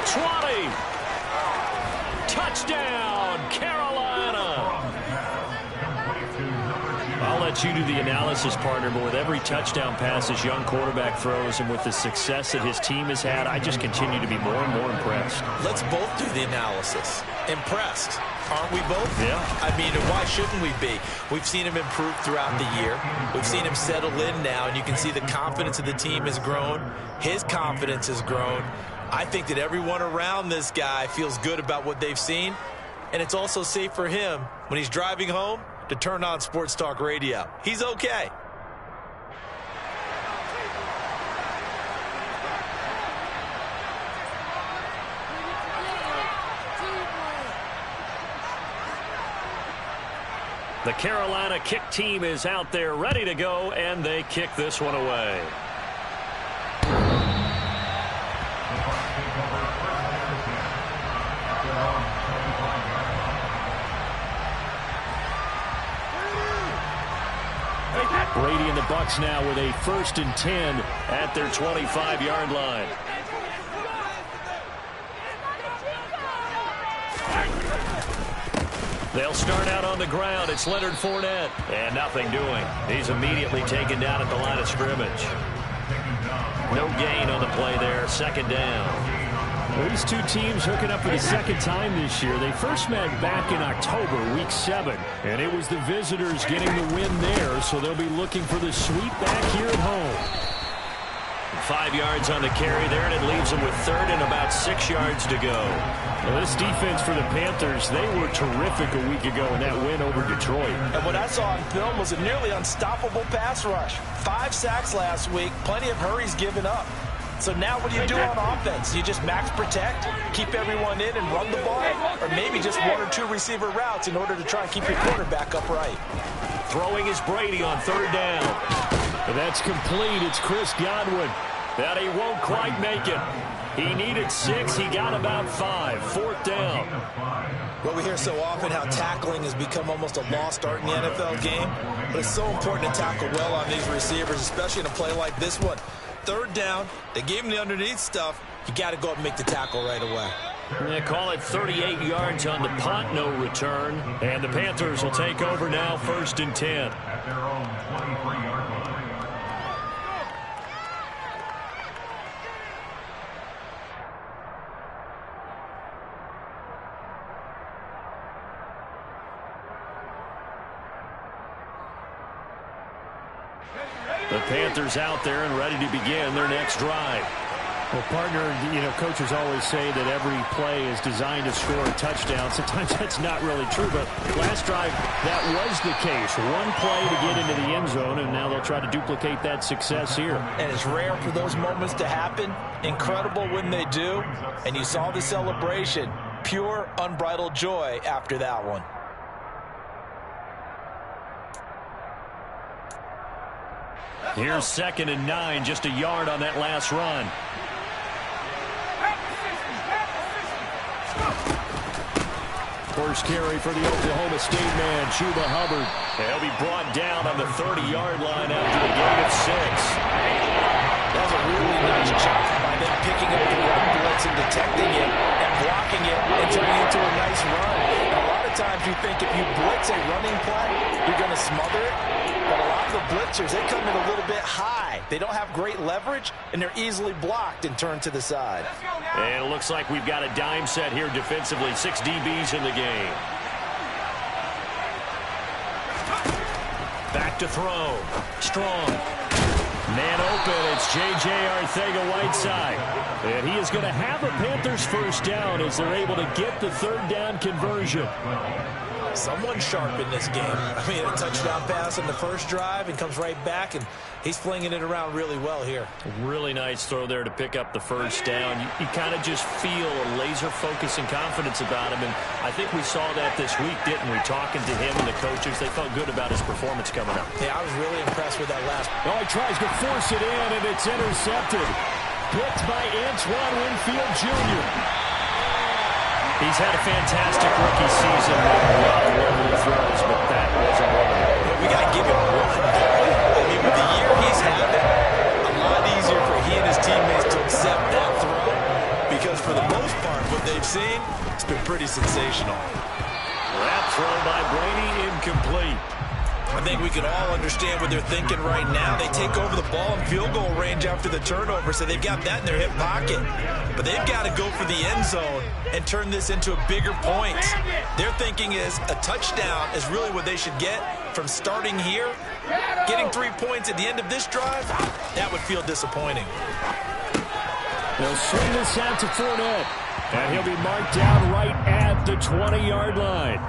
20. Touchdown, Carolina. I'll let you do the analysis, partner, but with every touchdown pass this young quarterback throws and with the success that his team has had, I just continue to be more and more impressed. Let's both do the analysis. Impressed. Aren't we both? Yeah. I mean, why shouldn't we be? We've seen him improve throughout the year. We've seen him settle in now, and you can see the confidence of the team has grown. His confidence has grown. I think that everyone around this guy feels good about what they've seen, and it's also safe for him when he's driving home to turn on Sports Talk Radio. He's okay. The Carolina kick team is out there ready to go, and they kick this one away. Brady and the Bucs now with a 1st and 10 at their 25-yard line. They'll start out on the ground. It's Leonard Fournette. And nothing doing. He's immediately taken down at the line of scrimmage. No gain on the play there. 2nd down. Well, these two teams hooking up for the 2nd time this year. They first met back in October, week 7. And it was the visitors getting the win there. So they'll be looking for the sweep back here at home. 5 yards on the carry there, and it leaves them with 3rd and about 6 yards to go. Well, this defense for the Panthers, they were terrific a week ago in that win over Detroit. And what I saw on film was a nearly unstoppable pass rush. 5 sacks last week, plenty of hurries given up. So now what do you do on offense? You just max protect, keep everyone in and run the ball, or maybe just 1 or 2 receiver routes in order to try and keep your quarterback upright. Throwing is Brady on 3rd down. That's complete. It's Chris Godwin. That he won't quite make it. He needed 6. He got about 5. 4th down. Well, we hear so often how tackling has become almost a lost art in the NFL game. But it's so important to tackle well on these receivers, especially in a play like this one. 3rd down. They gave him the underneath stuff. You got to go up and make the tackle right away. They call it 38 yards on the punt, no return. And the Panthers will take over now, 1st and 10. At their own 23-yard line. The Panthers out there and ready to begin their next drive. Well, partner, you know, coaches always say that every play is designed to score a touchdown. Sometimes that's not really true, but last drive, that was the case. 1 play to get into the end zone, and now they'll try to duplicate that success here. And it's rare for those moments to happen. Incredible when they do. And you saw the celebration. Pure, unbridled joy after that one. Here's 2nd and 9, just a yard on that last run. First carry for the Oklahoma State man, Chuba Hubbard. He'll be brought down on the 30-yard line after a gain of 6. That was a really nice job by them picking up the run blitz and detecting it and blocking it and turning it into a nice run. Now, a lot of times you think if you blitz a running play, you're going to smother it. But a lot of the blitzers, they come in a little bit high. They don't have great leverage, and they're easily blocked and turned to the side. And it looks like we've got a dime set here defensively. 6 DBs in the game. Back to throw. Strong. Man open. It's J.J. Arcega-Whiteside. And he is going to have a Panthers 1st down as they're able to get the 3rd down conversion. Someone sharp in this game. I mean, a touchdown pass on the first drive and comes right back, and he's flinging it around really well here. Really nice throw there to pick up the 1st down. You kind of just feel a laser focus and confidence about him, and I think we saw that this week, didn't we? Talking to him and the coaches, they felt good about his performance coming up. Yeah, I was really impressed with that last. Oh, he tries to force it in, and it's intercepted. Picked by Antoine Winfield Jr. He's had a fantastic rookie season with a lot of lovely throws, but that wasn't one of them. We got to give him one, though. I mean, with the year he's having, a lot easier for he and his teammates to accept that throw because for the most part, what they've seen, it's been pretty sensational. That throw by Brady incomplete. I think we can all understand what they're thinking right now. They take over the ball in field goal range after the turnover, so they've got that in their hip pocket. But they've got to go for the end zone and turn this into a bigger point. Their thinking is a touchdown is really what they should get from starting here. Getting 3 points at the end of this drive, that would feel disappointing. They'll swing this out to Fournette, and he'll be marked down right at the 20-yard line.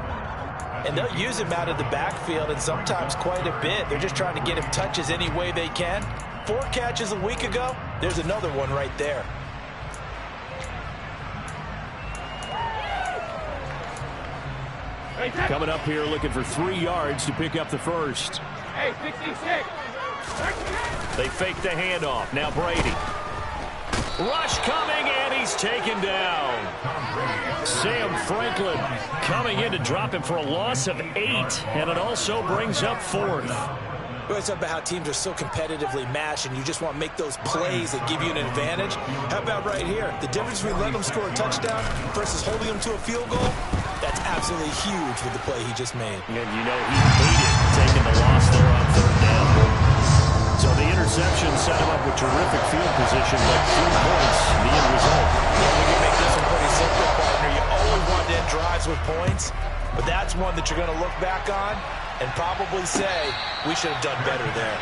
And they'll use him out of the backfield, and sometimes quite a bit. They're just trying to get him touches any way they can. 4 catches a week ago. There's another one right there. Coming up here looking for 3 yards to pick up the first. Hey, 66. They fake the handoff. Now Brady. Rush coming, and he's taken down. Sam Franklin coming in to drop him for a loss of 8, and it also brings up 4th. We always talk about how teams are so competitively matched, and you just want to make those plays that give you an advantage. How about right here? The difference between letting them score a touchdown versus holding them to a field goal, that's absolutely huge with the play he just made. And you know he hated taking the loss there on 3rd down. So the interception set him up with terrific field position, but 3 points, the end result. Yeah, we can make this one pretty simple, partner. You always want to end drives with points, but that's one that you're going to look back on and probably say, we should have done better there.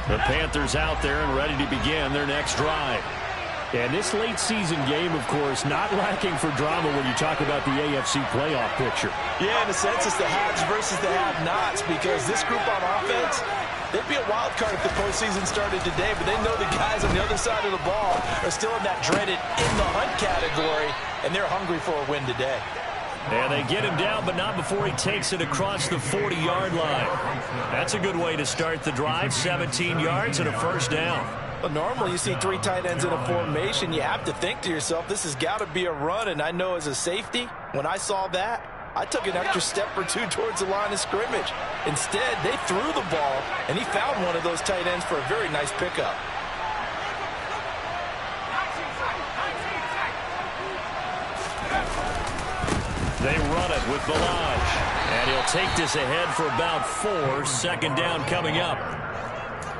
The Panthers out there and ready to begin their next drive. And this late season game, of course, not lacking for drama when you talk about the AFC playoff picture. Yeah, in a sense, it's the haves versus the have-nots, because this group on offense, they'd be a wild card if the postseason started today, but they know the guys on the other side of the ball are still in that dreaded in-the-hunt category, and they're hungry for a win today. And they get him down, but not before he takes it across the 40-yard line. That's a good way to start the drive. 17 yards and a first down. Well, normally you see 3 tight ends in a formation. You have to think to yourself, this has got to be a run. And I know as a safety, when I saw that, I took an extra step or 2 towards the line of scrimmage. Instead, they threw the ball, and he found one of those tight ends for a very nice pickup. They run it with Balaj. And he'll take this ahead for about 4. Second down coming up.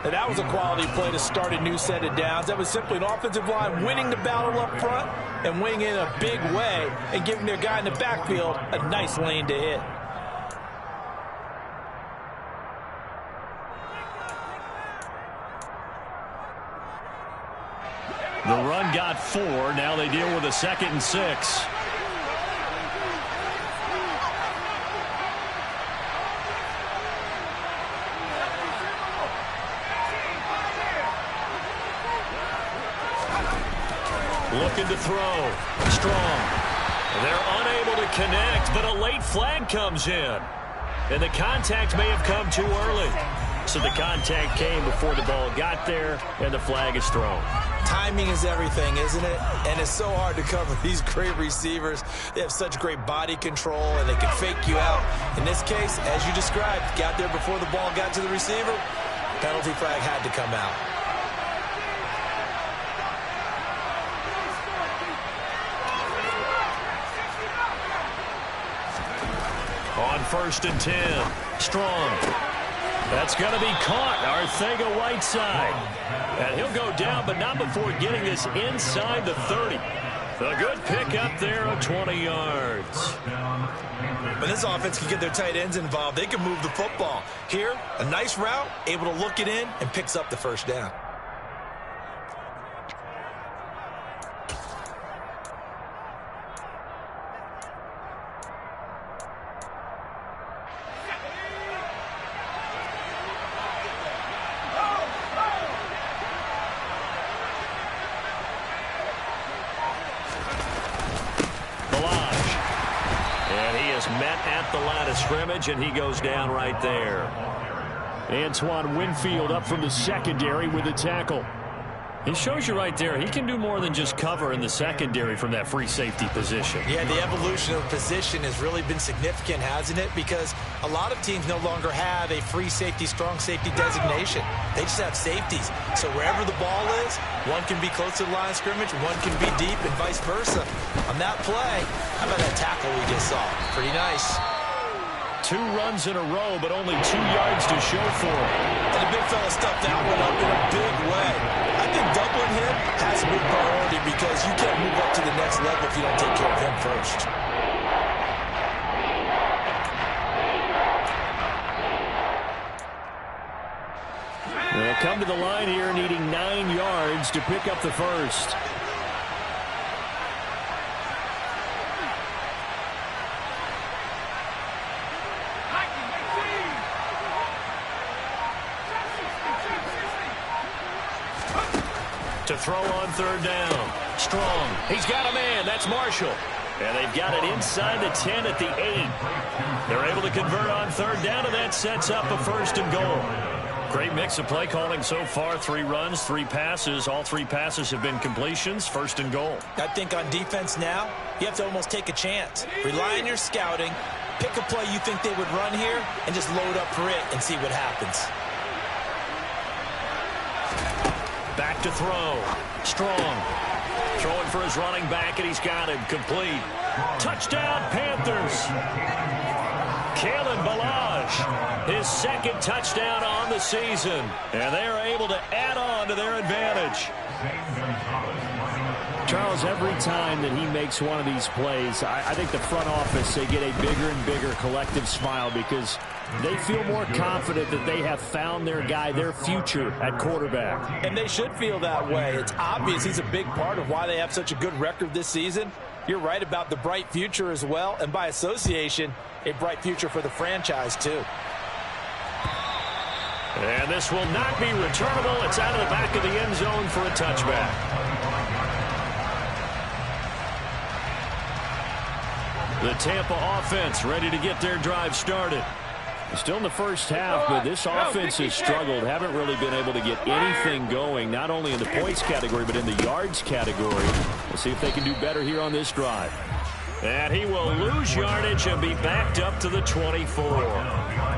And that was a quality play to start a new set of downs. That was simply an offensive line winning the battle up front and winning in a big way and giving their guy in the backfield a nice lane to hit. The run got 4. Now they deal with a 2nd and 6. Looking to throw. Strong. They're unable to connect, but a late flag comes in. And the contact may have come too early. So the contact came before the ball got there, and the flag is thrown. Timing is everything, isn't it? And it's so hard to cover these great receivers. They have such great body control, and they can fake you out. In this case, as you described, got there before the ball got to the receiver. Penalty flag had to come out. On 1st and 10. Strong. That's going to be caught. Arcega-Whiteside. And he'll go down, but not before getting this inside the 30. A good pickup there of 20 yards. When this offense can get their tight ends involved, they can move the football. Here, a nice route, able to look it in, and picks up the first down. Met at the line of scrimmage, and he goes down right there. Antoine Winfield up from the secondary with the tackle. It shows you right there, he can do more than just cover in the secondary from that free safety position. Yeah, the evolution of position has really been significant, hasn't it? Because a lot of teams no longer have a free safety, strong safety designation. They just have safeties. So wherever the ball is, one can be close to the line of scrimmage, one can be deep, and vice versa. On that play, how about that tackle we just saw? Pretty nice. 2 runs in a row, but only 2 yards to show for it. And the big fella stuffed that one up in a big way. I think doubling him has a big priority because you can't move up to the next level if you don't take care of him first. They'll come to the line here needing 9 yards to pick up the first. To throw on 3rd down. Strong. He's got a man. That's Marshall. And they've got it inside the 10 at the 8. They're able to convert on 3rd down, and that sets up a 1st and goal. Great mix of play calling so far. 3 runs, 3 passes. All 3 passes have been completions. 1st and goal. I think on defense now, you have to almost take a chance. Rely on your scouting. Pick a play you think they would run here, and just load up for it and see what happens. Back to throw. Strong. Throwing for his running back, and he's got him. Complete. Touchdown, Panthers. Kalen Ballage, his 2nd touchdown on the season. And they are able to add on to their advantage. Charles, every time that he makes one of these plays, I think the front office, they get a bigger and bigger collective smile because they feel more confident that they have found their guy, their future at quarterback. And they should feel that way. It's obvious he's a big part of why they have such a good record this season. You're right about the bright future as well, and by association, a bright future for the franchise too. And this will not be returnable. It's out of the back of the end zone for a touchback. The Tampa offense ready to get their drive started. Still in the first half, but this offense has struggled. Haven't really been able to get anything going, not only in the points category, but in the yards category. We'll see if they can do better here on this drive. And he will lose yardage and be backed up to the 24.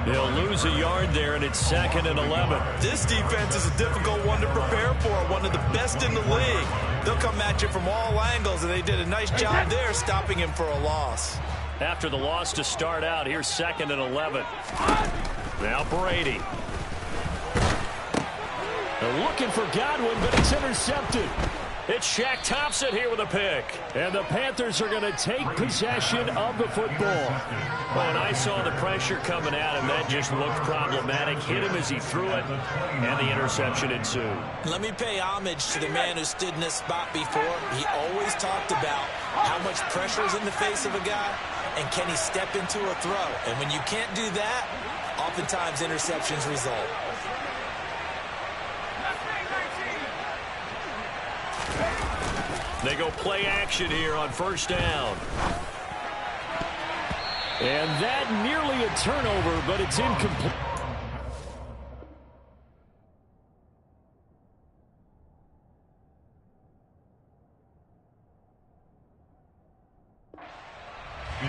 He'll lose a yard there, and it's 2nd and 11. This defense is a difficult one to prepare for, one of the best in the league. They'll come at you from all angles, and they did a nice job there stopping him for a loss. After the loss to start out, here's 2nd and 11. Now Brady. They're looking for Godwin, but it's intercepted. It's Shaq Thompson here with a pick. And the Panthers are going to take possession of the football. When I saw the pressure coming at him, that just looked problematic. Hit him as he threw it, and the interception ensued. Let me pay homage to the man who stood in this spot before. He always talked about how much pressure is in the face of a guy, and can he step into a throw. And when you can't do that, oftentimes interceptions result. They go play action here on 1st down. And that nearly a turnover, but it's incomplete.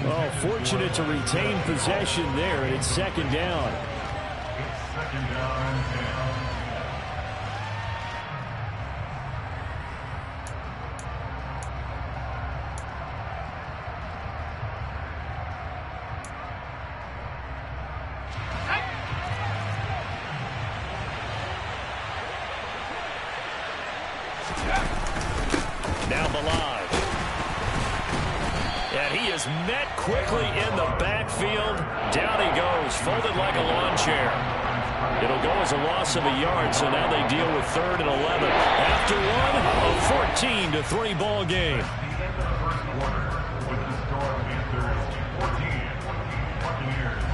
Oh, fortunate to retain possession there, and it's 2nd down. It's 2nd down and 10. Now Ballage. And he is met quickly in the backfield. Down he goes, folded like a lawn chair. It'll go as a loss of a yard, so now they deal with 3rd and 11. After one, a 14-3 ball game. First quarter with the score Panthers 14, Buccaneers 3.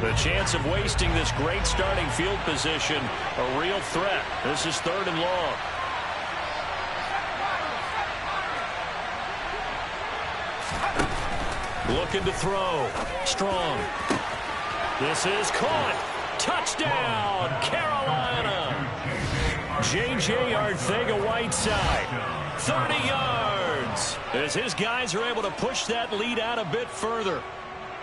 The chance of wasting this great starting field position, a real threat. This is 3rd and long. Looking to throw. Strong. This is caught. Touchdown, Carolina. J.J. Arcega-Whiteside, 30 yards, as his guys are able to push that lead out a bit further.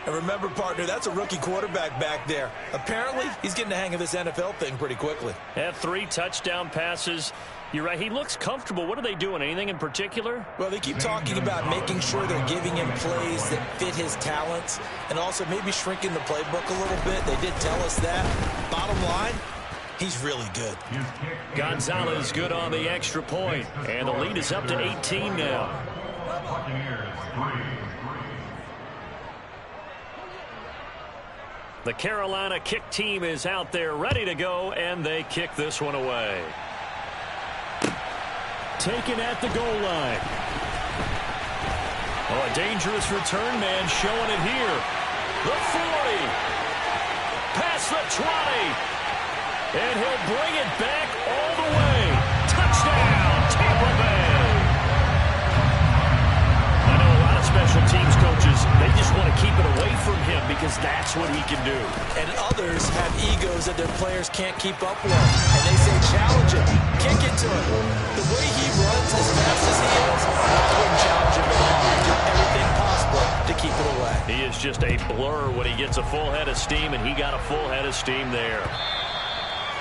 And remember, partner, that's a rookie quarterback back there. Apparently, he's getting the hang of this NFL thing pretty quickly. Had 3 touchdown passes. You're right, he looks comfortable. What are they doing? Anything in particular? Well, they keep talking about making sure they're giving him plays that fit his talents and also maybe shrinking the playbook a little bit. They did tell us that. Bottom line, he's really good. Gonzalez good on the extra point, and the lead is up to 18 now. Buccaneers 3. The Carolina kick team is out there ready to go, and they kick this one away. Taken at the goal line. Oh, a dangerous return man showing it here. The 40. Past the 20. And he'll bring it back all the way. Touchdown, Tampa Bay. I know a lot of special teams coaches, they just want to keep it away from him because that's what he can do. And others have egos that their players can't keep up with. And they say challenge him, kick it to him. The way he runs as fast as he is, I wouldn't challenge him at all. Do everything possible to keep it away. He is just a blur when he gets a full head of steam, and he got a full head of steam there.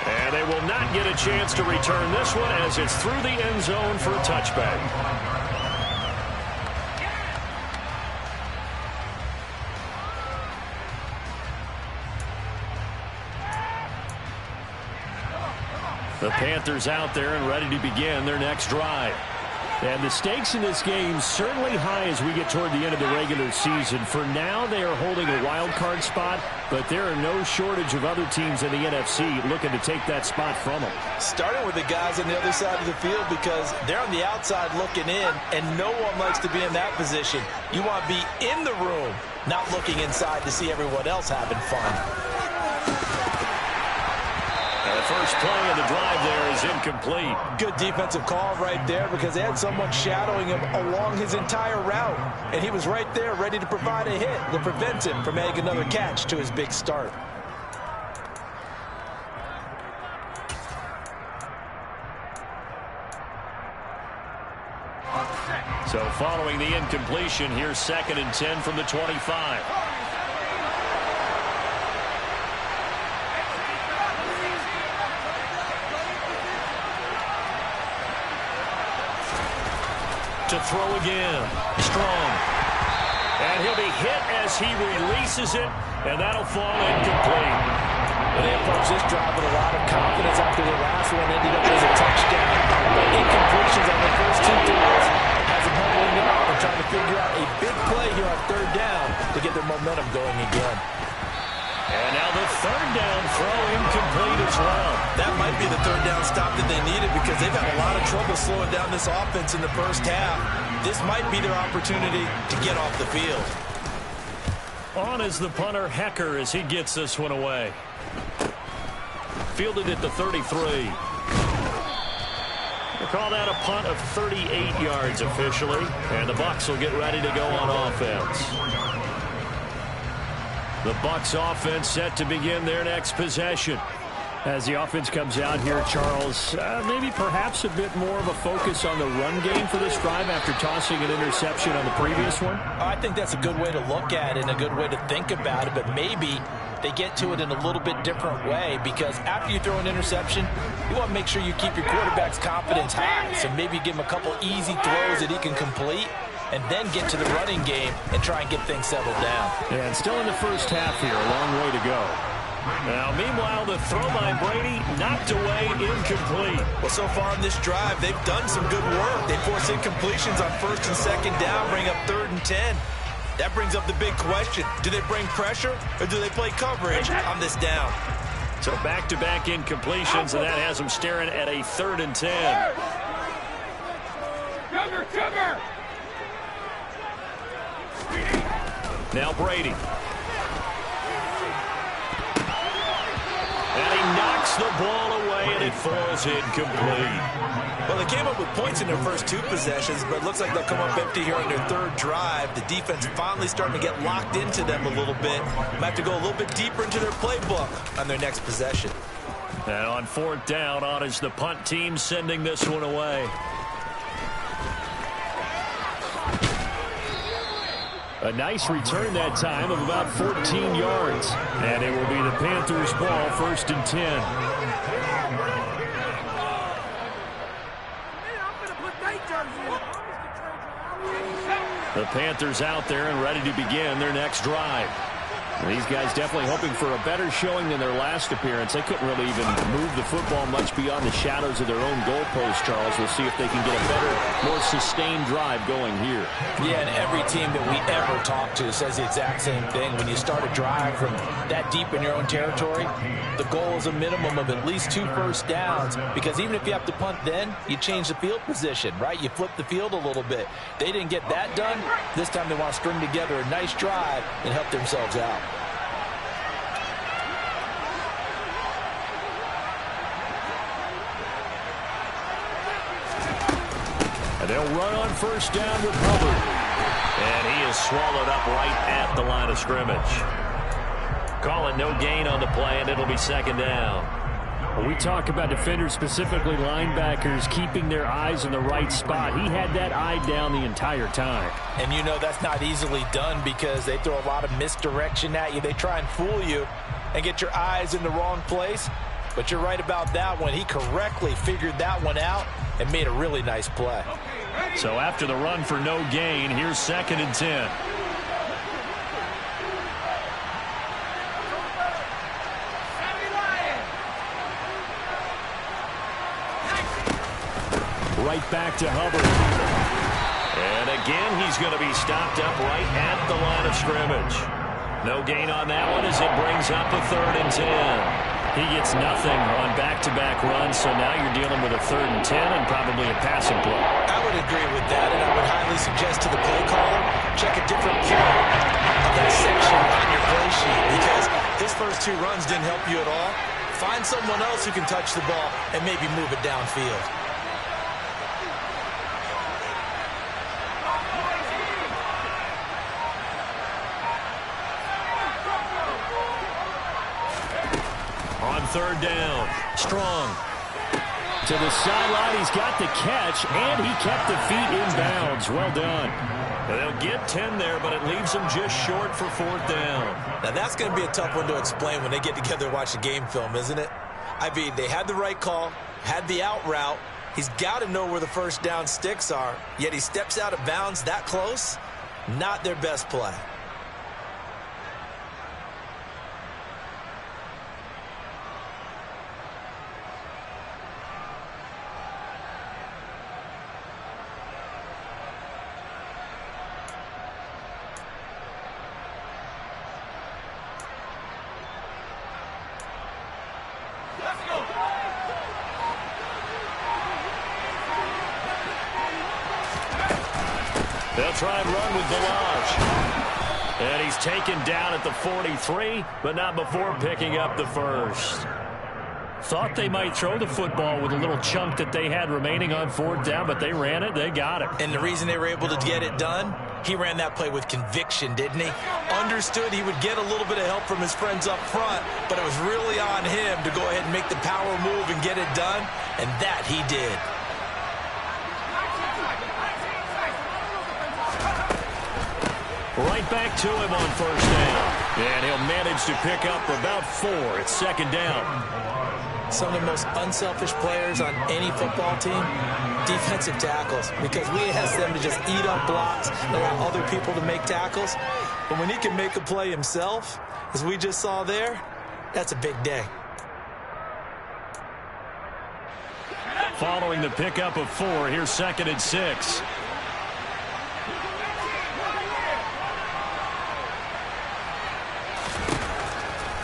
And they will not get a chance to return this one as it's through the end zone for a touchback. The Panthers out there and ready to begin their next drive. And the stakes in this game certainly high as we get toward the end of the regular season. For now, they are holding a wild card spot, but there are no shortage of other teams in the NFC looking to take that spot from them. Starting with the guys on the other side of the field because they're on the outside looking in, and no one likes to be in that position. You want to be in the room, not looking inside to see everyone else having fun. And the first play of the drive there is incomplete. Good defensive call right there because they had someone shadowing him along his entire route. And he was right there ready to provide a hit to prevent him from adding another catch to his big start. So following the incompletion, here's 2nd and 10 from the 25. To throw again. Strong. And he'll be hit as he releases it, and that'll fall incomplete. And they approach this drive with a lot of confidence after the last one ended up as a touchdown. But incompletions on the first 2 throws has them humbling it up and trying to figure out a big play here on 3rd down to get their momentum going again. And now the 3rd down throw incomplete as well. That might be the 3rd down stop that they needed because they've had a lot of trouble slowing down this offense in the first half. This might be their opportunity to get off the field. On is the punter, Hecker, as he gets this one away. Fielded at the 33. We'll call that a punt of 38 yards officially. And the Bucs will get ready to go on offense. The Bucs offense set to begin their next possession. As the offense comes out here, Charles, maybe perhaps a bit more of a focus on the run game for this drive after tossing an interception on the previous one? I think that's a good way to look at it and a good way to think about it, but maybe they get to it in a little bit different way because after you throw an interception, you want to make sure you keep your quarterback's confidence high. So maybe give him a couple easy throws that he can complete and then get to the running game and try and get things settled down. Yeah, and still in the first half here, a long way to go. Now, meanwhile, the throw by Brady knocked away, incomplete. Well, so far on this drive, they've done some good work. They force incompletions on 1st and 2nd down, bring up 3rd and 10. That brings up the big question. Do they bring pressure or do they play coverage on this down? So back-to-back incompletions, and that has them staring at a 3rd and 10. Cover! Now Brady. Knocks the ball away, and it falls incomplete. Well, they came up with points in their first 2 possessions, but it looks like they'll come up empty here on their 3rd drive. The defense finally starting to get locked into them a little bit. Might have to go a little bit deeper into their playbook on their next possession. And on 4th down, on is the punt team sending this one away. A nice return that time of about 14 yards. And it will be the Panthers' ball, 1st and 10. The Panthers out there and ready to begin their next drive. These guys definitely hoping for a better showing than their last appearance. They couldn't really even move the football much beyond the shadows of their own goalpost, Charles. We'll see if they can get a better, more sustained drive going here. Yeah, and every team that we ever talk to says the exact same thing. When you start a drive from that deep in your own territory, the goal is a minimum of at least 2 first downs, because even if you have to punt then, you change the field position, right? You flip the field a little bit. They didn't get that done. This time they want to string together a nice drive and help themselves out. And they'll run on 1st down with Hubbard. And he is swallowed up right at the line of scrimmage. Calling no gain on the play, and it'll be 2nd down. When we talk about defenders, specifically linebackers, keeping their eyes in the right spot. He had that eye down the entire time. And you know that's not easily done because they throw a lot of misdirection at you. They try and fool you and get your eyes in the wrong place. But you're right about that one. He correctly figured that one out and made a really nice play. So after the run for no gain, here's 2nd and 10. Right back to Hubbard. And again, he's going to be stopped up right at the line of scrimmage. No gain on that one as it brings up a 3rd and 10. He gets nothing on back-to-back runs, so now you're dealing with a 3rd and 10 and probably a passing play. I would agree with that, and I would highly suggest to the play caller, check a different part of that section on your play sheet, because his first 2 runs didn't help you at all. Find someone else who can touch the ball and maybe move it downfield. On 3rd down, Strong. To the sideline, he's got the catch, and he kept the feet in bounds. Well done. They'll get 10 there, but it leaves them just short for 4th down. Now, that's going to be a tough one to explain when they get together and watch the game film, isn't it? I mean, they had the right call, had the out route. He's got to know where the 1st down sticks are, yet he steps out of bounds that close. Not their best play. They'll try and run with Balaj. And he's taken down at the 43, but not before picking up the 1st. Thought they might throw the football with a little chunk that they had remaining on 4th down, but they ran it, they got it. And the reason they were able to get it done, he ran that play with conviction, didn't he? Understood he would get a little bit of help from his friends up front, but it was really on him to go ahead and make the power move and get it done, and that he did. Right back to him on 1st down. And he'll manage to pick up about 4. It's 2nd down. Some of the most unselfish players on any football team, defensive tackles, because we ask them to just eat up blocks and allow other people to make tackles. But when he can make a play himself, as we just saw there, that's a big day. Following the pickup of 4, here's 2nd and 6.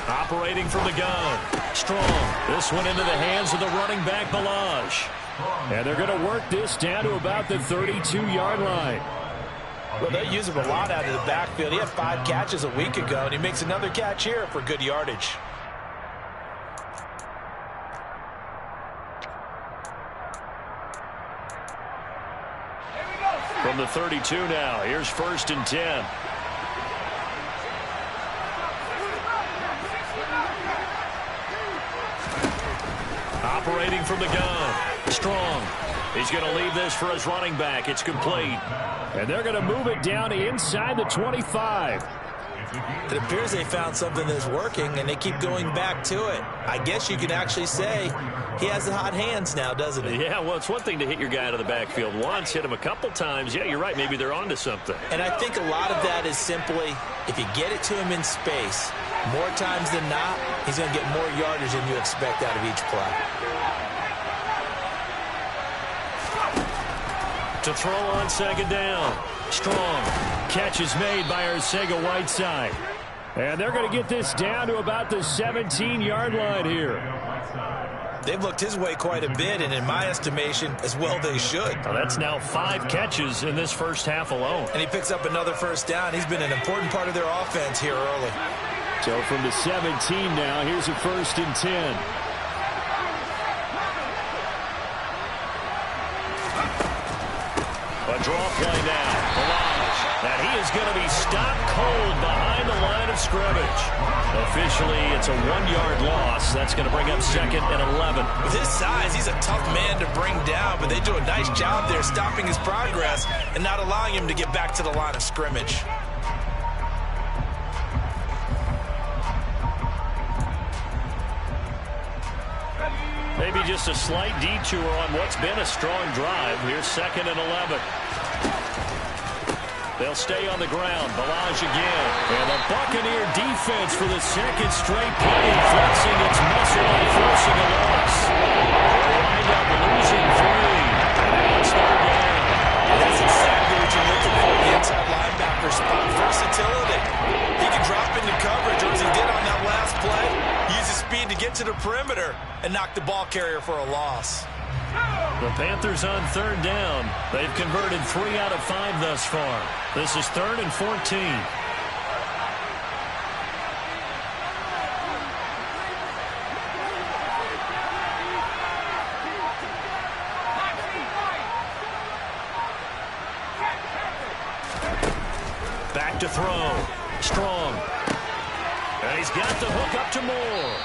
Operating from the gun. Strong. This one into the hands of the running back, Balaj. And they're going to work this down to about the 32-yard line. Well, they use him a lot out of the backfield. He had 5 catches a week ago, and he makes another catch here for good yardage. the 32 now. Here's 1st and 10. Operating from the gun. Strong. He's going to leave this for his running back. It's complete. And they're going to move it down to inside the 25. It appears they found something that's working, and they keep going back to it. I guess you can actually say he has the hot hands now, doesn't he? Yeah, well, it's one thing to hit your guy out of the backfield once, hit him a couple times. Yeah, you're right. Maybe they're onto something. And I think a lot of that is simply if you get it to him in space, more times than not, he's going to get more yardage than you expect out of each play. To throw on 2nd down. Strong. Catch is made by Arcega-Whiteside. And they're going to get this down to about the 17-yard line here. They've looked his way quite a bit, and in my estimation, as well they should. Well, that's now 5 catches in this first half alone. And he picks up another 1st down. He's been an important part of their offense here early. So from the 17 now, here's a 1st and 10. A draw play now. And he is going to be stopped cold behind the line of scrimmage. Officially, it's a 1-yard loss. That's going to bring up 2nd and 11. With his size, he's a tough man to bring down, but they do a nice job there stopping his progress and not allowing him to get back to the line of scrimmage. Maybe just a slight detour on what's been a strong drive. Here's 2nd and 11. They'll stay on the ground. Balaj again. And the Buccaneer defense for the 2nd straight play, flexing its muscle and forcing a loss. They wind up losing 3. And now it's 3rd down. That's exactly what you're looking for, the inside linebacker spot. Versatility. He can drop into coverage, or as he did on that last play, use his speed to get to the perimeter and knock the ball carrier for a loss. The Panthers on 3rd down. They've converted 3 out of 5 thus far. This is 3rd and 14. Back to throw. Strong. And he's got the hook up to Moore.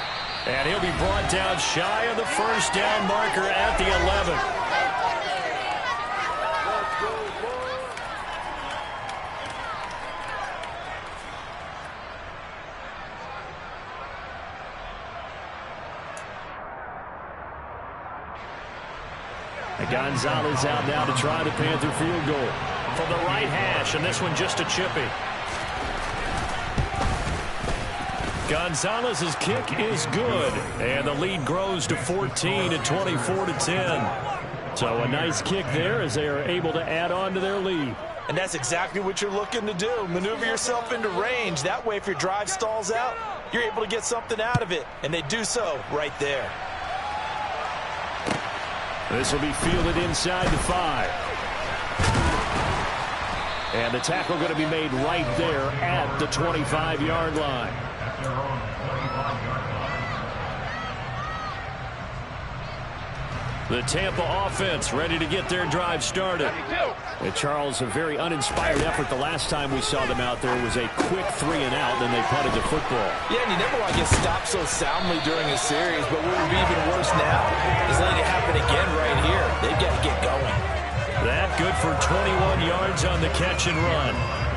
And he'll be brought down shy of the 1st down marker at the 11. And Gonzalez out now to try the Panther field goal. From the right hash, and this one just a chippy. Gonzalez's kick is good, and the lead grows to 14 at 24-10. So a nice kick there as they are able to add on to their lead. And that's exactly what you're looking to do. Maneuver yourself into range. That way, if your drive stalls out, you're able to get something out of it. And they do so right there. This will be fielded inside the 5. And the tackle going to be made right there at the 25-yard line. The Tampa offense ready to get their drive started. And Charles, a very uninspired effort. The last time we saw them out there was a quick 3 and out, then they punted the football. Yeah, and you never want to get stopped so soundly during a series, but what would be even worse now is letting it happen again right here. They've got to get going. That good for 21 yards on the catch and run.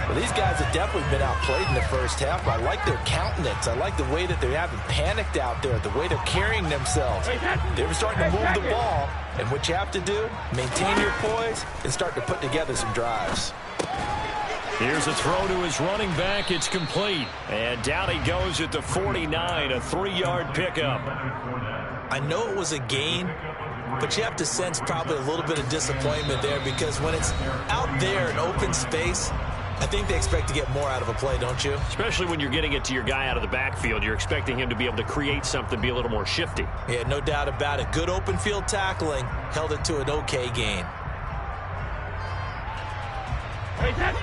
Well, these guys have definitely been outplayed in the first half. I like their countenance. I like the way that they haven't panicked out there, the way they're carrying themselves. They're starting to move the ball, and what you have to do, maintain your poise and start to put together some drives. Here's a throw to his running back. It's complete. And down he goes at the 49, a 3-yard pickup. I know it was a gain, but you have to sense probably a little bit of disappointment there because when it's out there in open space, I think they expect to get more out of a play, don't you? Especially when you're getting it to your guy out of the backfield. You're expecting him to be able to create something, be a little more shifty. Yeah, no doubt about it. Good open field tackling held it to an okay gain.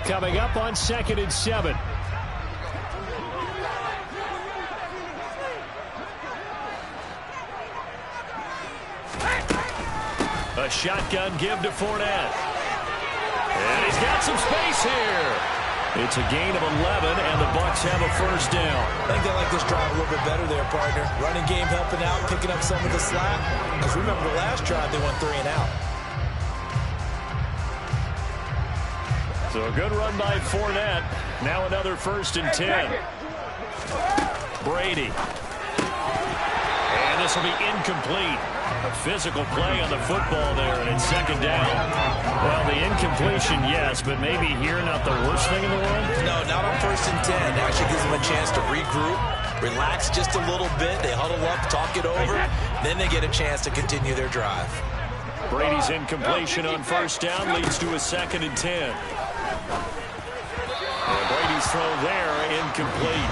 Coming up on 2nd and 7. A shotgun give to Fournette. And he's got some space here. It's a gain of 11, and the Bucs have a first down. I think they like this drive a little bit better there, partner. Running game helping out, picking up some of the slack. Because remember, the last drive, they went 3 and out. So a good run by Fournette. Now another 1st and 10. Brady. And this will be incomplete. A physical play on the football there, and it's 2nd down. Well, the incompletion, yes, but maybe here not the worst thing in the world? No, not on 1st and 10. It actually gives them a chance to regroup, relax just a little bit. They huddle up, talk it over. Then they get a chance to continue their drive. Brady's incompletion on 1st down leads to a 2nd and 10. And Brady's throw there, incomplete.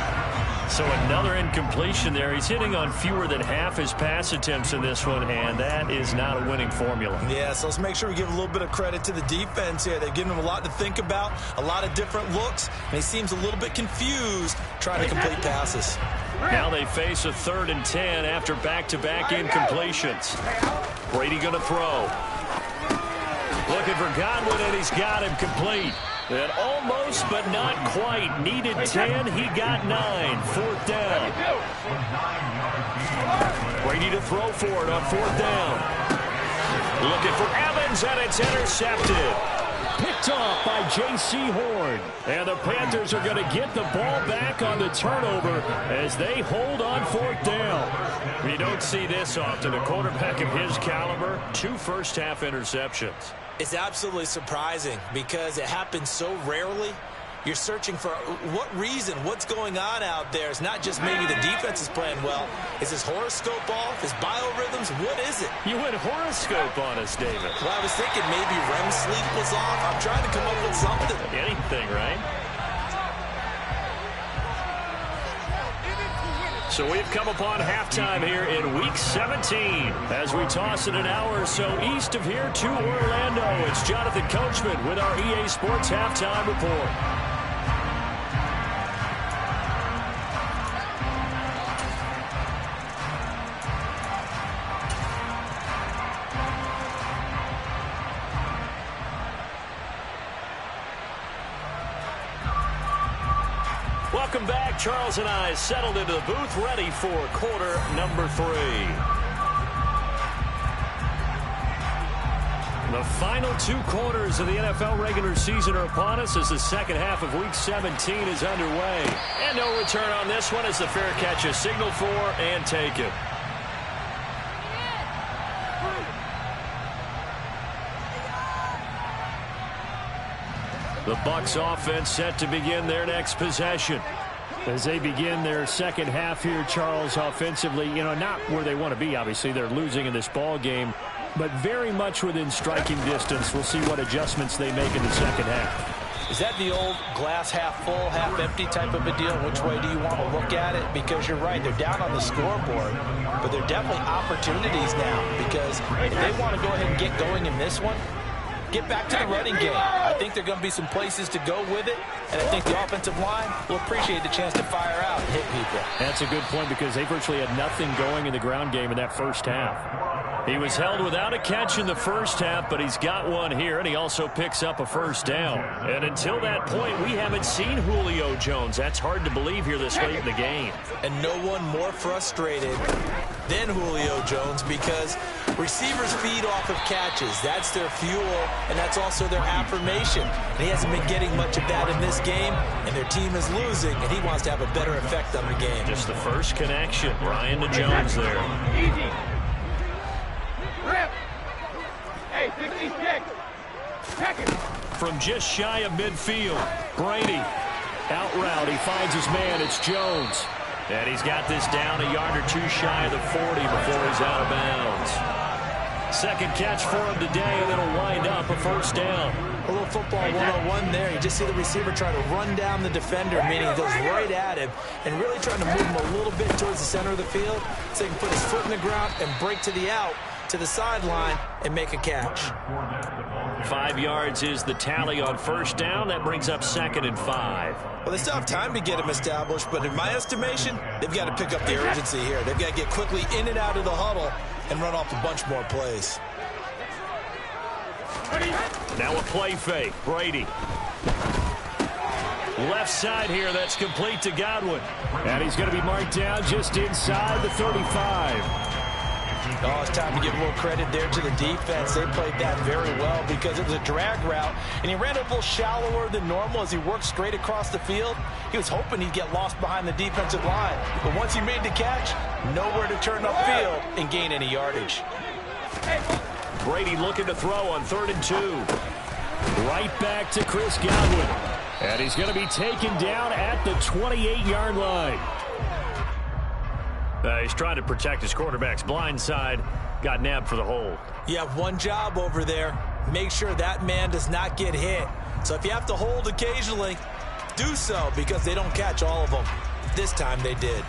So another incompletion there. He's hitting on fewer than half his pass attempts in this one, and that is not a winning formula. Yeah, so let's make sure we give a little bit of credit to the defense here. They've given him a lot to think about, a lot of different looks, and he seems a little bit confused trying to complete passes. Now they face a 3rd and 10 after back-to-back incompletions. Brady going to throw. Looking for Godwin, and he's got him complete. And almost, but not quite. Needed 10. He got 9. 4th down. Brady to throw for it on 4th down. Looking for Evans, and it's intercepted. Picked off by J.C. Horn. And the Panthers are going to get the ball back on the turnover as they hold on 4th down. You don't see this often. A quarterback of his caliber, 2 first-half interceptions. It's absolutely surprising because it happens so rarely. You're searching for what reason, what's going on out there. It's not just maybe the defense is playing well. Is his horoscope off? His biorhythms? What is it? You went horoscope on us, David. Well, I was thinking maybe REM sleep was off. I'm trying to come up with something. Anything, right? So we've come upon halftime here in Week 17 as we toss it an hour or so east of here to Orlando. It's Jonathan Coachman with our EA Sports Halftime Report. Welcome back. Charles and I settled into the booth, ready for quarter number 3. The final 2 quarters of the NFL regular season are upon us as the second half of Week 17 is underway. And no return on this one as the fair catch is signaled for and taken. The Bucs offense set to begin their next possession. As they begin their second half here, Charles, offensively, not where they want to be, obviously. They're losing in this ball game, but very much within striking distance. We'll see what adjustments they make in the second half. Is that the old glass half full, half empty type of a deal? Which way do you want to look at it? Because you're right, they're down on the scoreboard, but they're definitely opportunities now because if they want to go ahead and get going in this one, get back to the running game. I think there are going to be some places to go with it, and I think the offensive line will appreciate the chance to fire out and hit people. That's a good point because they virtually had nothing going in the ground game in that first half. He was held without a catch in the first half, but he's got one here, and he also picks up a first down. And until that point, we haven't seen Julio Jones. That's hard to believe here this late in the game. And no one more frustrated than Julio Jones because receivers feed off of catches. That's their fuel, and that's also their affirmation. And he hasn't been getting much of that in this game, and their team is losing, and he wants to have a better effect on the game. Just the first connection. Ryan to Jones there. Easy. Rip. Hey, 66. Second. From just shy of midfield, Brady. Out route, he finds his man. It's Jones. And he's got this down a yard or 2 shy of the 40 before he's out of bounds. Second catch for him today, and it'll wind up a first down. A little football 101 there. You just see the receiver try to run down the defender, meaning he goes right at him and really trying to move him a little bit towards the center of the field so he can put his foot in the ground and break to the out, to the sideline, and make a catch. 5 yards is the tally on first down. That brings up 2nd and 5. Well, they still have time to get him established, but in my estimation, they've got to pick up the urgency here. They've got to get quickly in and out of the huddle and run off a bunch more plays. Now a play fake. Brady. Left side here, that's complete to Godwin. And he's going to be marked down just inside the 35. Oh, it's time to give a little credit there to the defense. They played that very well because it was a drag route, and he ran a little shallower than normal as he worked straight across the field. He was hoping he'd get lost behind the defensive line, but once he made the catch, nowhere to turn upfield and gain any yardage. Brady looking to throw on 3rd and 2. Right back to Chris Godwin. And he's going to be taken down at the 28-yard line. He's trying to protect his quarterback's blind side. Got nabbed for the hold. You have one job over there. Make sure that man does not get hit. So if you have to hold occasionally, do so because they don't catch all of them. This time they did.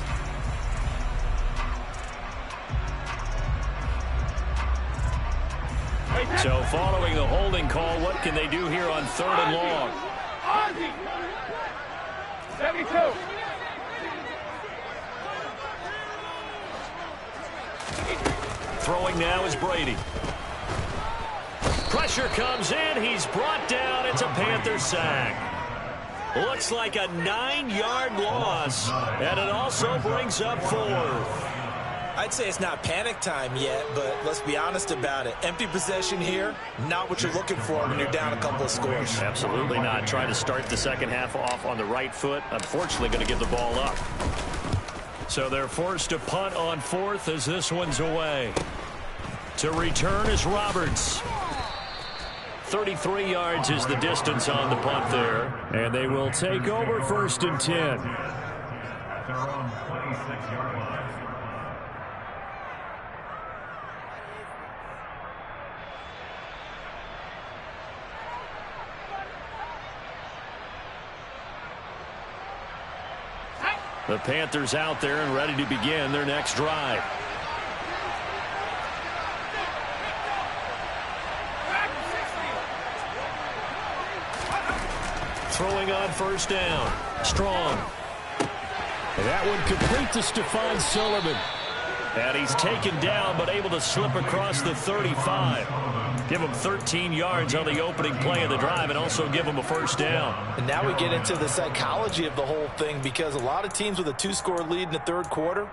So following the holding call, what can they do here on 3rd and long? 72. Throwing now is Brady. Pressure comes in. He's brought down. It's a Panther sack. Looks like a 9-yard loss, and it also brings up 4th. I'd say it's not panic time yet, but let's be honest about it. Empty possession here, not what you're looking for when you're down a couple of scores. Absolutely not. Trying to start the second half off on the right foot. Unfortunately, going to give the ball up. So they're forced to punt on 4th as this one's away. To return is Roberts. 33 yards is the distance on the punt there. And they will take over 1st and 10. At their own 26-yard line. The Panthers out there and ready to begin their next drive. Throwing on 1st down. Strong. And that one complete to Stephon Sullivan. And he's taken down but able to slip across the 35. Give him 13 yards on the opening play of the drive and also give him a 1st down. And now we get into the psychology of the whole thing because a lot of teams with a 2-score lead in the 3rd quarter,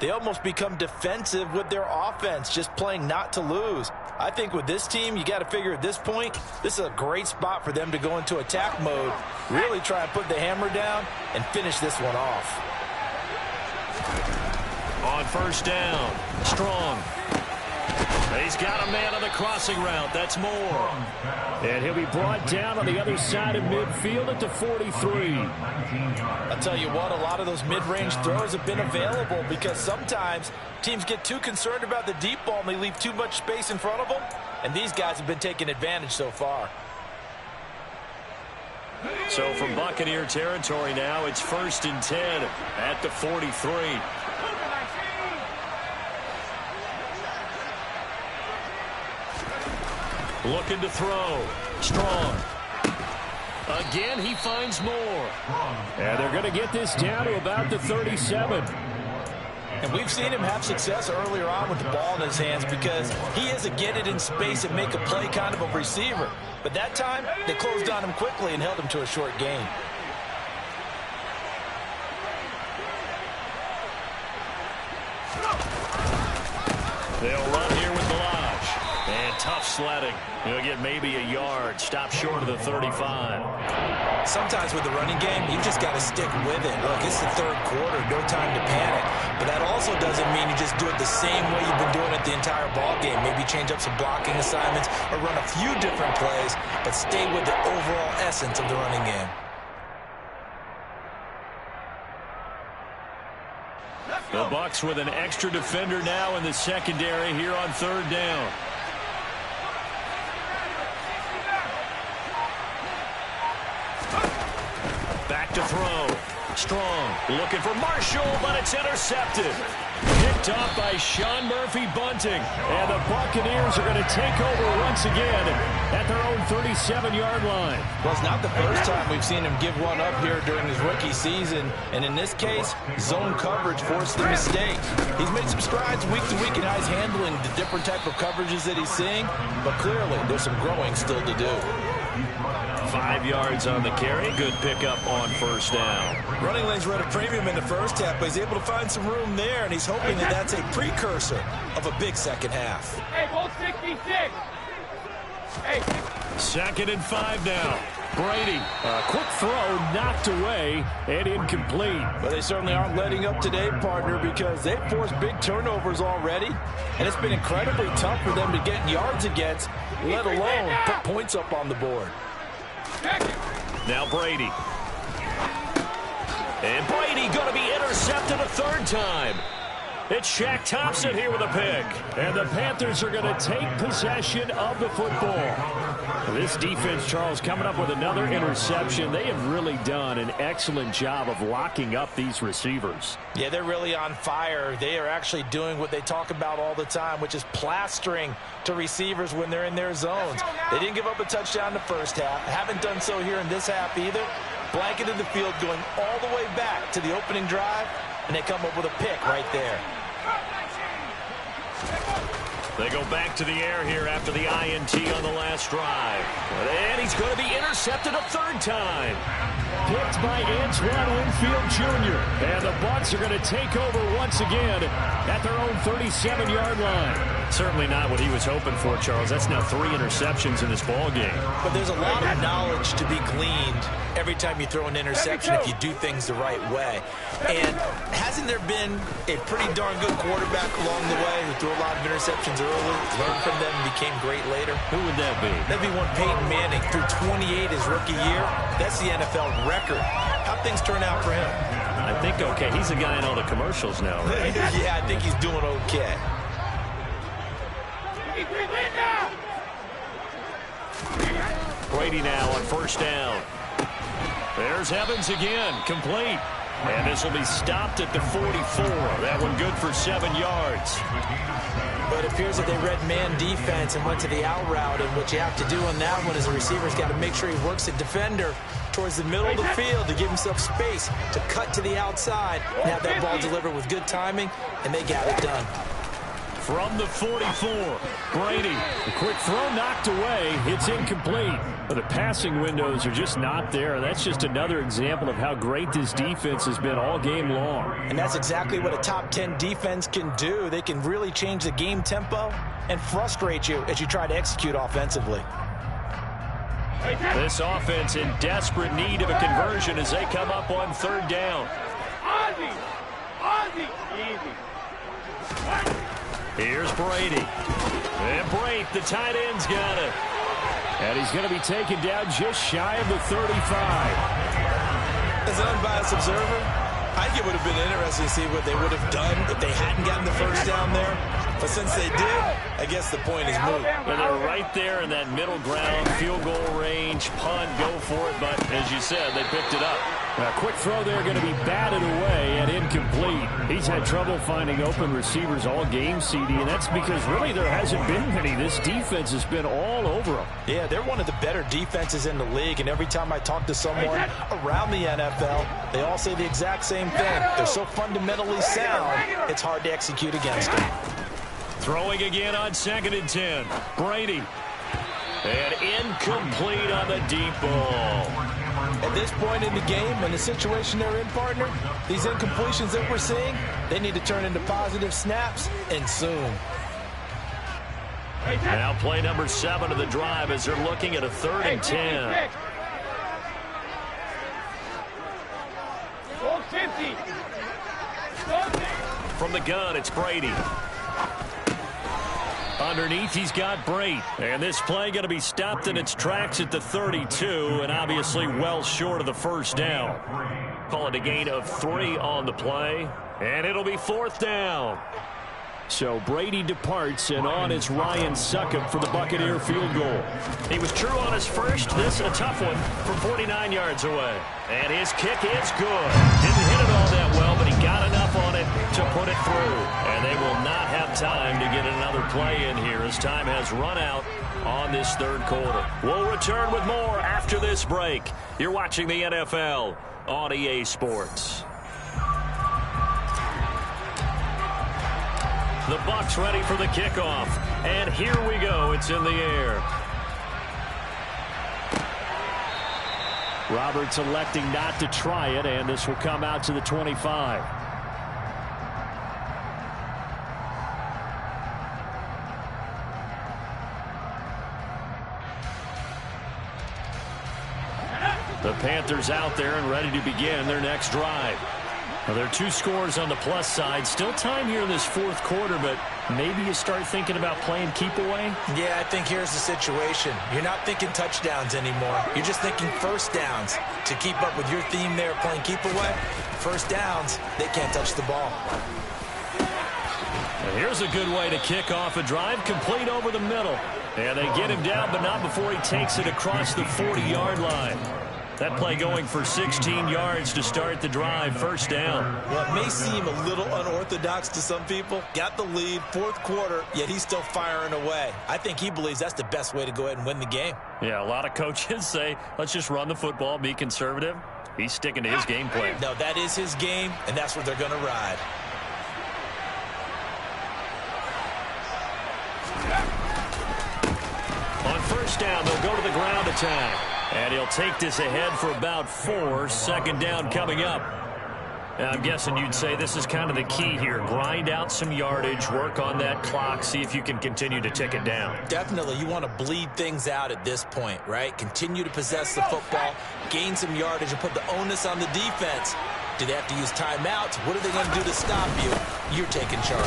they almost become defensive with their offense, just playing not to lose. I think with this team, you got to figure at this point, this is a great spot for them to go into attack mode, really try and put the hammer down and finish this one off. On 1st down, Strong. He's got a man on the crossing route. That's Moore. And he'll be brought down on the other side of midfield at the 43. I'll tell you what, a lot of those mid-range throws have been available because sometimes teams get too concerned about the deep ball and they leave too much space in front of them. And these guys have been taking advantage so far. So from Buccaneer territory now, it's 1st and 10 at the 43. Looking to throw. Strong. Again, he finds Moore. And they're going to get this down to about the 37. And we've seen him have success earlier on with the ball in his hands because he is a get it in space and make a play kind of a receiver. But that time, they closed on him quickly and held him to a short gain. They'll run here with Lodge. And tough sledding. He'll get maybe a yard. Stop short of the 35. Sometimes with the running game, you just got to stick with it. Look, it's the 3rd quarter. No time to panic. But that also doesn't mean you just do it the same way you've been doing it the entire ball game. Maybe change up some blocking assignments or run a few different plays, but stay with the overall essence of the running game. The Bucs with an extra defender now in the secondary here on 3rd down. Back to throw. Strong looking for Marshall, but it's intercepted. Picked off by Sean Murphy-Bunting. And the Buccaneers are going to take over once again at their own 37-yard line. Well, it's not the first time we've seen him give one up here during his rookie season. And in this case, zone coverage forced the mistake. He's made some strides week to week in how he's handling the different type of coverages that he's seeing. But clearly, there's some growing still to do. 5 yards on the carry. Good pickup on first down. Running lanes were at a premium in the first half, but he's able to find some room there, and he's hoping that that's a precursor of a big second half. Hey, hold 66. Hey. 2nd and 5 now. Brady. A quick throw knocked away and incomplete. But they certainly aren't letting up today, partner, because they've forced big turnovers already, and it's been incredibly tough for them to get yards against, let alone put points up on the board. Now Brady. And Brady going to be intercepted a 3rd time. It's Shaq Thompson here with a pick. And the Panthers are going to take possession of the football. This defense, Charles, coming up with another interception. They have really done an excellent job of locking up these receivers. Yeah, they're really on fire. They are actually doing what they talk about all the time, which is plastering to receivers when they're in their zones. They didn't give up a touchdown in the first half. Haven't done so here in this half either. Blanketed the field going all the way back to the opening drive, and they come up with a pick right there. They go back to the air here after the INT on the last drive. And he's going to be intercepted a 3rd time. Picked by Antoine Winfield Jr. And the Bucs are going to take over once again at their own 37-yard line. Certainly not what he was hoping for, Charles. That's now 3 interceptions in this ball game. But there's a lot of knowledge to be gleaned every time you throw an interception if you do things the right way. And hasn't there been a pretty darn good quarterback along the way who threw a lot of interceptions early, learned from them, and became great later? Who would that be? That'd be one Peyton Manning, threw 28 his rookie year. That's the NFL record. How'd things turn out for him? I think okay. He's the guy in all the commercials now, right? Yeah, I think he's doing okay. Brady now on first down. There's Evans again, complete. And this will be stopped at the 44. That one good for 7 yards. But it appears that they read man defense and went to the out route, and what you have to do on that one is the receiver's got to make sure he works the defender towards the middle of the field to give himself space to cut to the outside and have that ball delivered with good timing, and they got it done. From the 44, Brady. The quick throw knocked away. It's incomplete. But the passing windows are just not there. That's just another example of how great this defense has been all game long. And that's exactly what a top 10 defense can do. They can really change the game tempo and frustrate you as you try to execute offensively. This offense in desperate need of a conversion as they come up on 3rd down. Ozzie! Easy. Here's Brady. And Brady, the tight end's got it. And he's going to be taken down just shy of the 35. As an unbiased observer, I think it would have been interesting to see what they would have done if they hadn't gotten the first down there. But since they did, I guess the point is moot. And they're right there in that middle ground, field goal range, punt, go for it. But as you said, they picked it up. A quick throw there going to be batted away and incomplete. He's had trouble finding open receivers all game, CD, and that's because really there hasn't been many. This defense has been all over them. Yeah, they're one of the better defenses in the league, and every time I talk to someone around the NFL, they all say the exact same thing. They're so fundamentally sound, it's hard to execute against them. Throwing again on 2nd and 10. Brady. And incomplete on the deep ball. At this point in the game and the situation they're in, partner, these incompletions that we're seeing, they need to turn into positive snaps, and soon. Now play number 7 of the drive as they're looking at a 3rd and 10. From the gun, it's Brady. Underneath, he's got Brady. And this play going to be stopped in its tracks at the 32, and obviously well short of the first down. Call it a gain of 3 on the play, and it'll be 4th down. So Brady departs, and on is Ryan Succop for the Buccaneer field goal. He was true on his first. This a tough one from 49 yards away. And his kick is good. Didn't hit it all that well, but he got enough on it to put it through. And they will not have time to get another play in here as time has run out on this third quarter. We'll return with more after this break. You're watching the NFL on EA Sports. The Bucs ready for the kickoff. And here we go. It's in the air. Roberts electing not to try it, and this will come out to the 25. The Panthers out there and ready to begin their next drive. Well, there are 2 scores on the plus side. Still time here in this fourth quarter, but maybe you start thinking about playing keep away? Yeah, I think here's the situation. You're not thinking touchdowns anymore. You're just thinking first downs. To keep up with your theme there, playing keep away, first downs, they can't touch the ball. And here's a good way to kick off a drive, complete over the middle. And they get him down, but not before he takes it across the 40-yard line. That play going for 16 yards to start the drive, first down. Well, it may seem a little unorthodox to some people. Got the lead, fourth quarter, yet he's still firing away. I think he believes that's the best way to go ahead and win the game. Yeah, a lot of coaches say, let's just run the football, be conservative. He's sticking to his game plan. No, that is his game, and that's what they're going to ride. On first down, they'll go to the ground attack. And he'll take this ahead for about 4. Second down coming up. And I'm guessing you'd say this is kind of the key here. Grind out some yardage, work on that clock, see if you can continue to tick it down. Definitely. You want to bleed things out at this point, right? Continue to possess the football, gain some yardage, and put the onus on the defense. Do they have to use timeouts? What are they going to do to stop you? You're taking charge.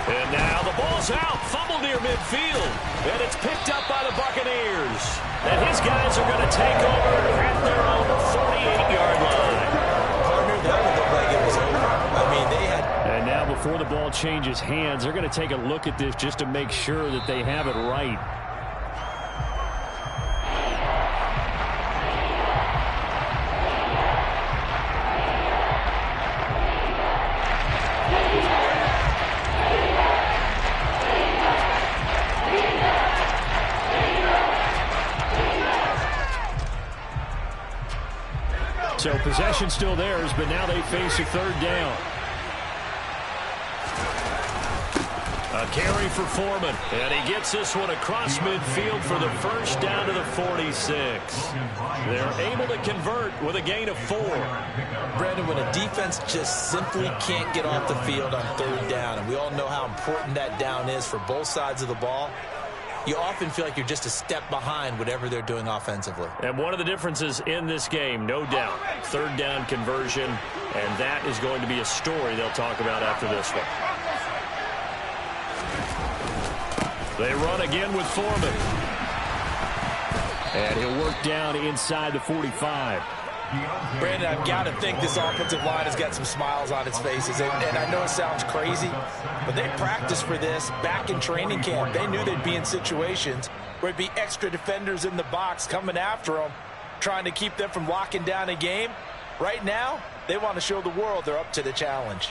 And now the ball's out. Fumble near midfield. And it's picked up by the Buccaneers. And his guys are going to take over at their own 48-yard line. Partner, that would look like it was over. I mean, they had... And now before the ball changes hands, they're going to take a look at this just to make sure that they have it right. So possession still theirs, but now they face a third down. A carry for Foreman. And he gets this one across midfield for the first down to the 46. They're able to convert with a gain of 4. Brandon, when a defense just simply can't get off the field on third down, and we all know how important that down is for both sides of the ball, you often feel like you're just a step behind whatever they're doing offensively. And one of the differences in this game, no doubt, third down conversion, and that is going to be a story they'll talk about after this one. They run again with Foreman. And he'll work down inside the 45. Brandon, I've got to think this offensive line has got some smiles on its faces. And I know it sounds crazy, but they practiced for this back in training camp. They knew they'd be in situations where it'd be extra defenders in the box coming after them, trying to keep them from locking down a game. Right now, they want to show the world they're up to the challenge.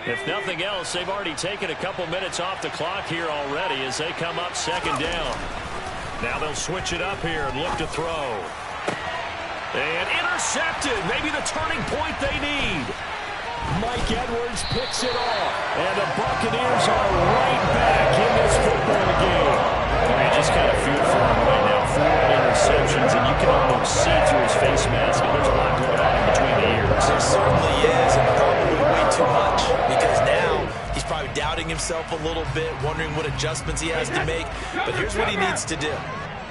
If nothing else, they've already taken a couple minutes off the clock here already as they come up second down. Now they'll switch it up here and look to throw. And intercepted. Maybe the turning point they need. Mike Edwards picks it off. And the Buccaneers are right back in this football game. You just kind of feel for him right now. 4 interceptions, and you can almost see through his face mask. And there's a lot going on in between the ears. There certainly is, and probably way too much, because now he's probably doubting himself a little bit, wondering what adjustments he has to make. But here's what he needs to do.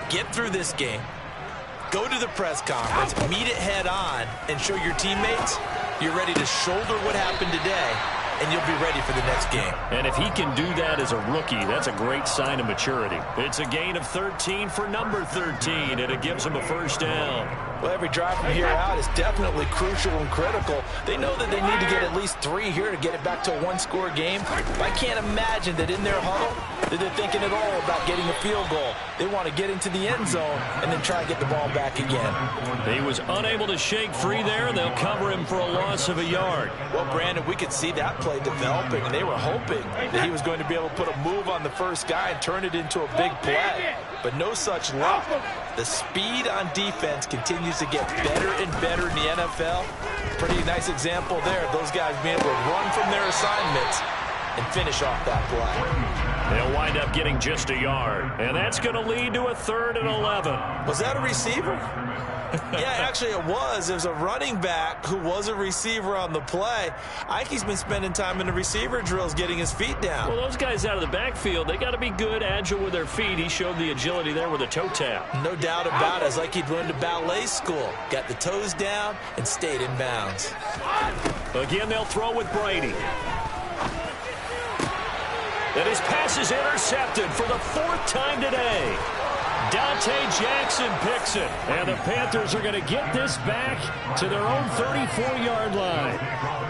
Get through this game, go to the press conference, meet it head on, and show your teammates You're ready to shoulder what happened today, and you'll be ready for the next game. And if he can do that as a rookie, that's a great sign of maturity. It's a gain of 13 for number 13, and it gives him a first down. Well, every drive from here out is definitely crucial and critical. They know that they need to get at least 3 here to get it back to a one-score game. But I can't imagine that in their huddle that they're thinking at all about getting a field goal. They want to get into the end zone and then try to get the ball back again. He was unable to shake free there, and they'll cover him for a loss of a yard. Well, Brandon, we could see that play developing, and they were hoping that he was going to be able to put a move on the first guy and turn it into a big play. But no such luck. The speed on defense continues to get better and better in the NFL. Pretty nice example there. Those guys being able to run from their assignments and finish off that play. They'll wind up getting just a yard, and that's going to lead to a 3rd and 11. Was that a receiver? Yeah, actually it was. There's a running back who was a receiver on the play. Ike's been spending time in the receiver drills getting his feet down. Well, those guys out of the backfield, they got to be good, agile with their feet. He showed the agility there with a toe tap. No doubt about it. It's like he'd run to ballet school. Got the toes down and stayed in bounds. Again, they'll throw with Brady. And his pass is intercepted for the 4th time today. Dante Jackson picks it. And the Panthers are going to get this back to their own 34-yard line.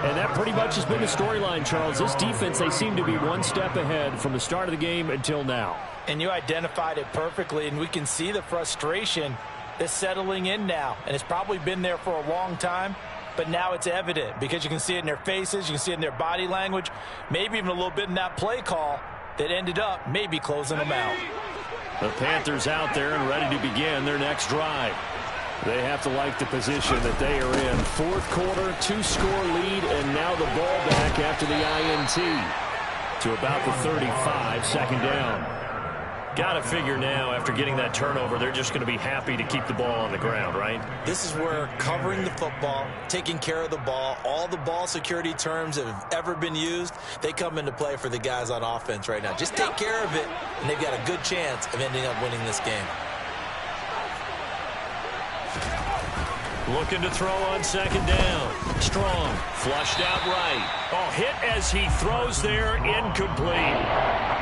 And that pretty much has been the storyline, Charles. This defense, they seem to be one step ahead from the start of the game until now. And you identified it perfectly, and we can see the frustration that's settling in now. And it's probably been there for a long time, but now it's evident because you can see it in their faces, you can see it in their body language, maybe even a little bit in that play call that ended up maybe closing them out. The Panthers out there and ready to begin their next drive. They have to like the position that they are in. 4th quarter, 2-score lead, and now the ball back after the INT to about the 35, 2nd down. Got to figure now, after getting that turnover, they're just going to be happy to keep the ball on the ground, right? This is where covering the football, taking care of the ball, all the ball security terms that have ever been used, they come into play for the guys on offense right now. Just take care of it, and they've got a good chance of ending up winning this game. Looking to throw on 2nd down. Strong, flushed out right. Oh, hit as he throws there, incomplete.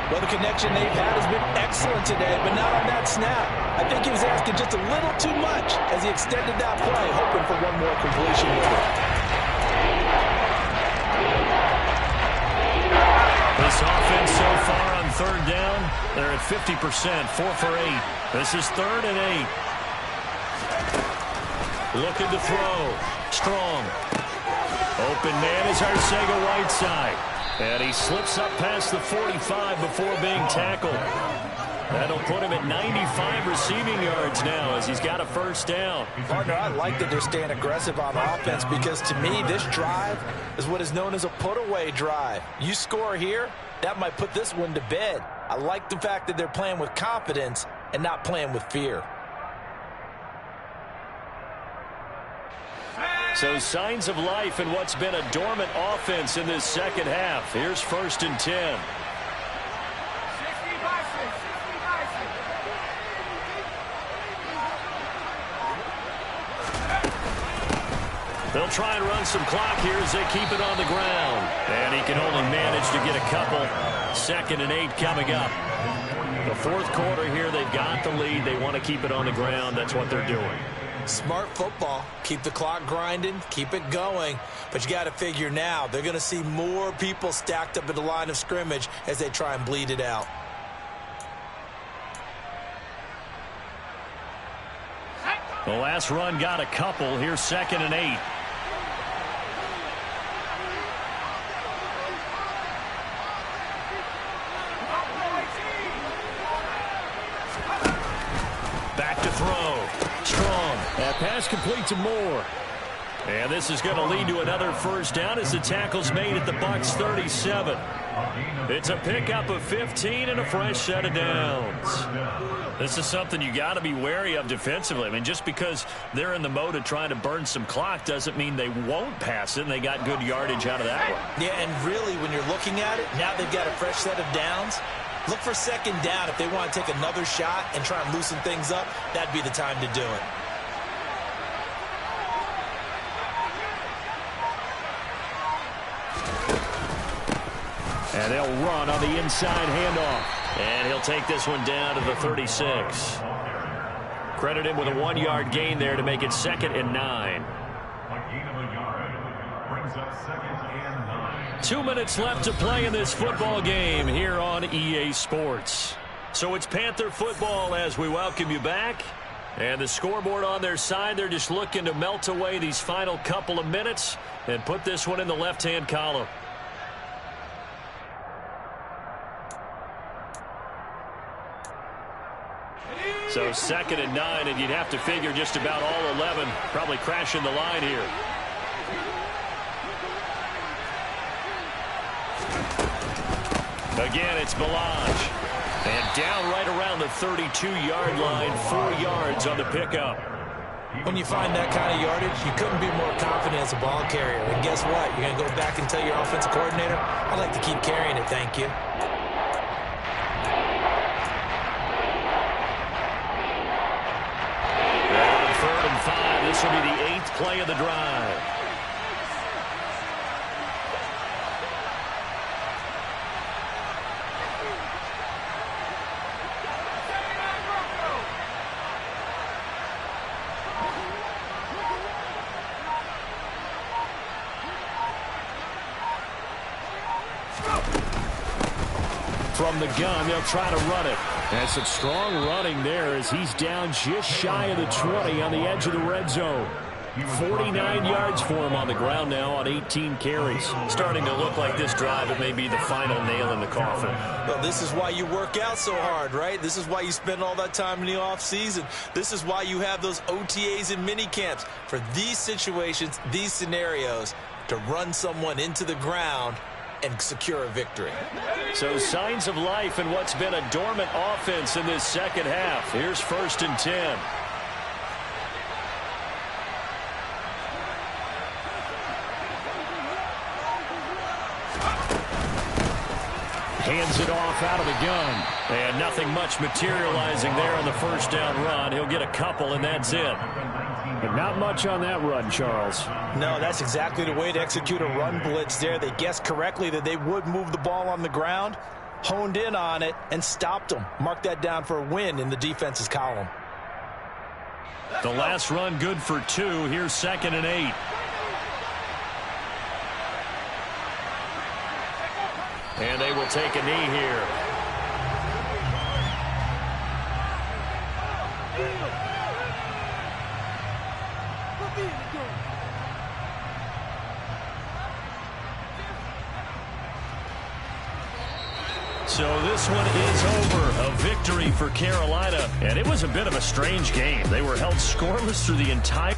Well, the connection they've had has been excellent today, but not on that snap. I think he was asking just a little too much as he extended that play, hoping for one more completion with it. This offense so far on 3rd down, they're at 50%, 4 for 8. This is 3rd and 8. Looking to throw. Strong. Open man is Arcega-Whiteside. And he slips up past the 45 before being tackled. That'll put him at 95 receiving yards now as he's got a 1st down. Partner, I like that they're staying aggressive on offense because to me, this drive is what is known as a put-away drive. You score here, that might put this one to bed. I like the fact that they're playing with confidence and not playing with fear. So signs of life in what's been a dormant offense in this 2nd half. Here's 1st and 10. They'll try and run some clock here as they keep it on the ground. And he can only manage to get a couple. 2nd and 8 coming up. The 4th quarter here, they've got the lead. They want to keep it on the ground. That's what they're doing. Smart football. Keep the clock grinding, keep it going. But you got to figure now, they're going to see more people stacked up at the line of scrimmage as they try and bleed it out. The last run got a couple. Here's 2nd and 8. Back to throw. Strong. That pass complete to Moore. And this is going to lead to another 1st down as the tackle's made at the Bucs 37. It's a pickup of 15 and a fresh set of downs. This is something you got to be wary of defensively. I mean, just because they're in the mode of trying to burn some clock doesn't mean they won't pass it, and they got good yardage out of that one. Yeah, and really, when you're looking at it, now they've got a fresh set of downs. Look for 2nd down. If they want to take another shot and try and loosen things up, that'd be the time to do it. And they'll run on the inside handoff. And he'll take this one down to the 36. Credit him with a 1-yard gain there to make it 2nd and 9. A gain of a yard brings up 2nd and 9. 2 minutes left to play in this football game here on EA Sports. So it's Panther football as we welcome you back. And the scoreboard on their side, they're just looking to melt away these final couple of minutes and put this one in the left-hand column. So 2nd and 9, and you'd have to figure just about all 11 probably crashing the line here. Again, it's Melange. And down right around the 32-yard line, 4 yards on the pickup. When you find that kind of yardage, you couldn't be more confident as a ball carrier. And guess what? You're going to go back and tell your offensive coordinator, I'd like to keep carrying it, thank you. This will be the 8th play of the drive. From the gun, they'll try to run it. And some strong running there as he's down just shy of the 20 on the edge of the red zone. 49 yards for him on the ground now on 18 carries. Starting to look like this drive, it may be the final nail in the coffin. Well, this is why you work out so hard, right? This is why you spend all that time in the offseason. This is why you have those OTAs and mini camps for these situations, these scenarios, to run someone into the ground and secure a victory. So signs of life in what's been a dormant offense in this second half. Here's 1st and 10. Hands it off out of the gun. And nothing much materializing there on the first down run. He'll get a couple, and that's it. But not much on that run, Charles. No, that's exactly the way to execute a run blitz there. They guessed correctly that they would move the ball on the ground, honed in on it, and stopped them. Mark that down for a win in the defense's column. The last run good for 2. Here's 2nd and 8. And they will take a knee here. So this one is over. A victory for Carolina. And it was a bit of a strange game. They were held scoreless through the entire